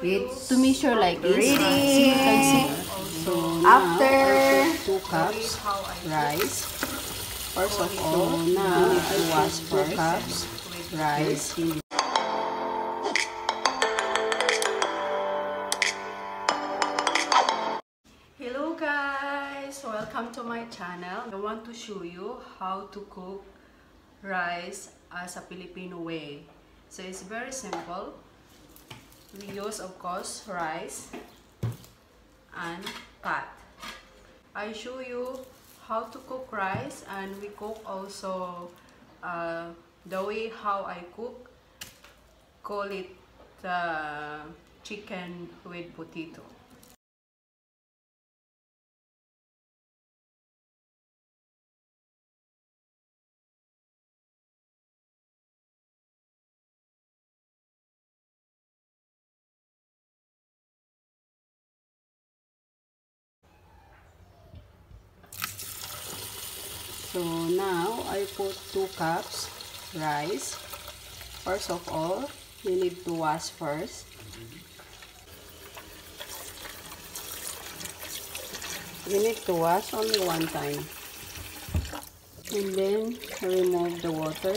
It's to measure like this. Ready. So you can see. So After now I put 2 cups rice. First of all, now you need to wash 2 cups rice. Hello guys, welcome to my channel. I want to show you how to cook rice as a Filipino way. So it's very simple. We use, of course, rice and pot. I show you how to cook rice, and we cook also the way how I cook. Call it chicken with potato. So now I put 2 cups rice. First of all, you need to wash first. You need to wash only 1 time. And then remove the water.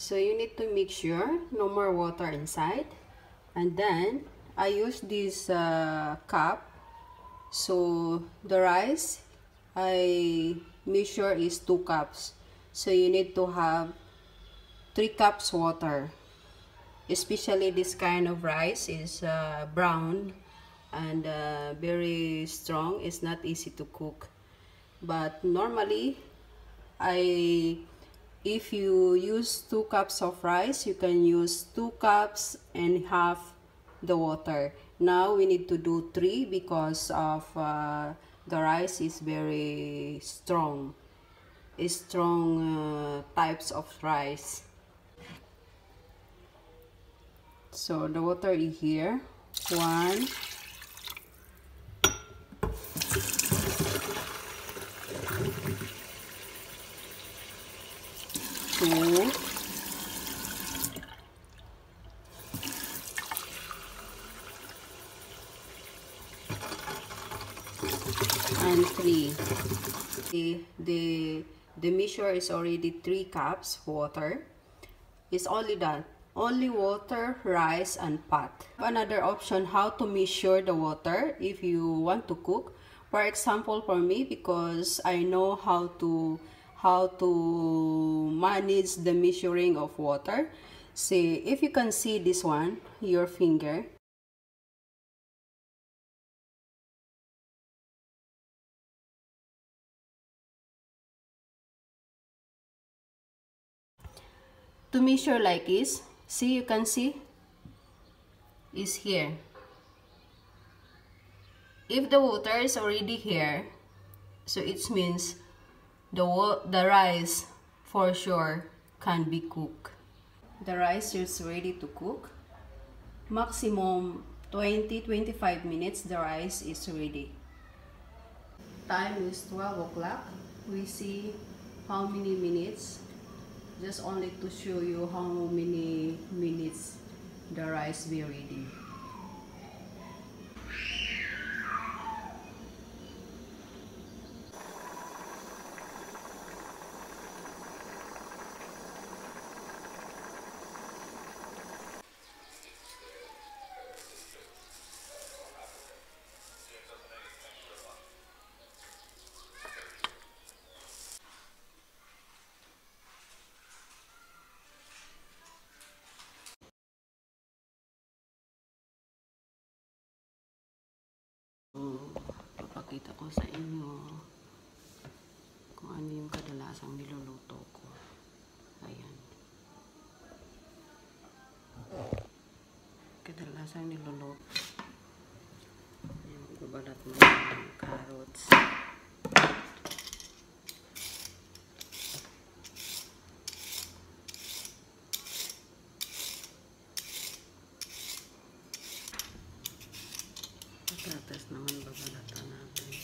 So you need to make sure no more water inside. And then I use this cup. So the rice I measure is 2 cups. So you need to have 3 cups water. Especially this kind of rice is brown and very strong. It's not easy to cook. But normally, if you use 2 cups of rice, you can use 2 cups and half the water. Now we need to do 3 because of the rice is very strong. It's strong types of rice. So the water is here. 1, 2, and 3. The measure is already 3 cups water. It's only that. Only water, rice, and pot. Another option how to measure the water if you want to cook. For example, for me, because I know how to manage the measuring of water. See, if you can see this one, your finger. To measure like this, see, you can see, is here. If the water is already here, so it means the rice for sure can be cooked. The rice is ready to cook. Maximum 20-25 minutes the rice is ready. Time is 12 o'clock. We see how many minutes. Just only to show you how many minutes the rice be ready. Papakita ko sa inyo kung ano yung kadalasang niluluto ko. Ayan. Kadalasang niluluto. Ayan, babalat mo yung carrots. Gatas naman babalatan natin.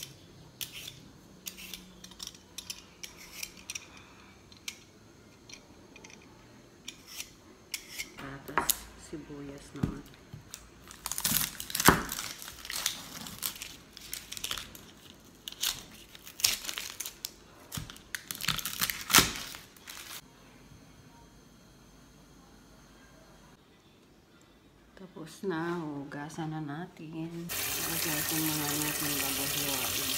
Gatas, sibuyas naman. Tapos na, hugasan na natin. Hugasan na natin bago hiwain.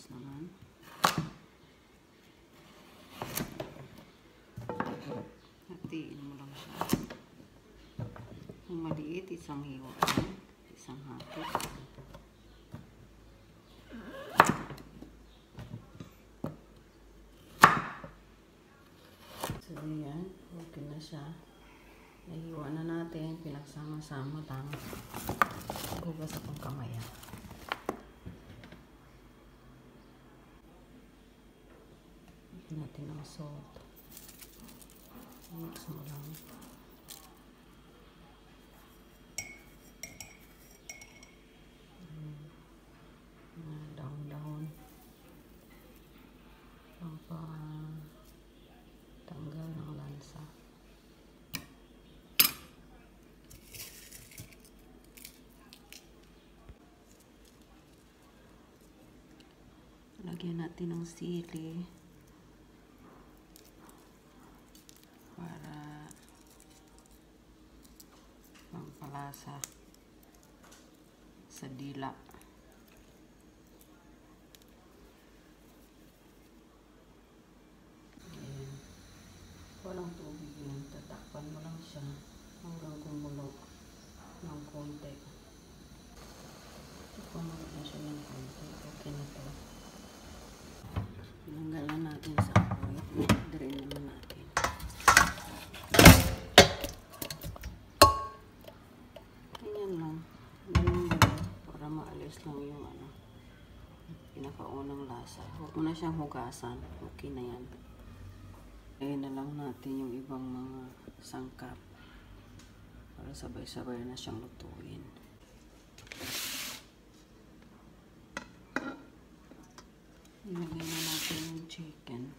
Naman. Hatiin mo lang siya. Kung maliit, isang hiwa. Isang hati. So, yan. Okay na siya. Nahiwa na natin. Pinagsama-sama lang. Hugas akong kamay. Natin ang salt. Mix mo lang. Dahon-dahon. Pampatanggal ng lansa. Lagyan natin ng sili. Para pampalasa sa dila. Ayan. Walang tubig yan. Tatakpan mo lang siya hanggang kumulo ng konti. Kumulo na siya ng konti. Okay na to. Tinanggalan natin sa apoy. Drain naman natin. Para maalis lang yung pinakaunang lasa. Huwag mo na siyang hugasan. Okay na yan. Ayan na lang natin yung ibang mga sangkap para sabay-sabay na siyang lutuin. Ilagay na natin yung chicken.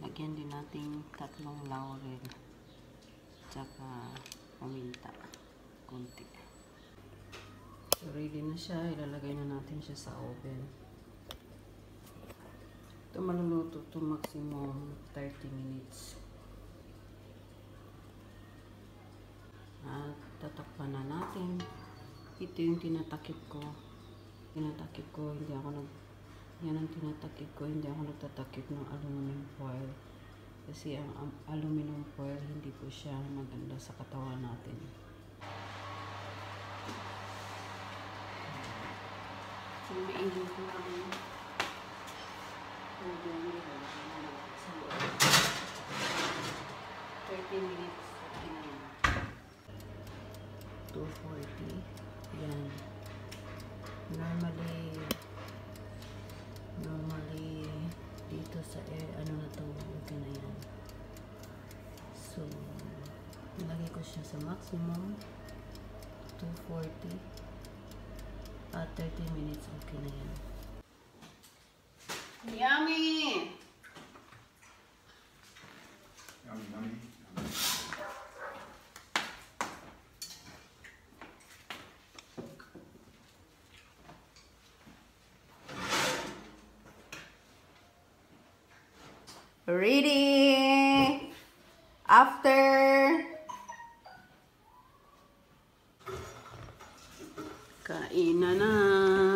Lagyan din natin 3 laurel tsaka paminta kunti. So ready na siya, ilalagay na natin siya sa oven. Ito maluluto to maximum 30 minutes. At tatakpan na natin. Ito yung tinatakip ko. Yan ang tinatakip ko, hindi ako nagtatakip ng aluminum foil. Kasi ang aluminum foil, hindi po siya maganda sa katawan natin. So, mainit ko lang yung sa loob. 30 minutes. Yan. 240. Yan. Normally dito sa ano na to, okay na yan. So nilagay ko siya sa maximum 240 at 30 minutes, okay na yan. Yummy! Yummy. Ready? After. Kain na na.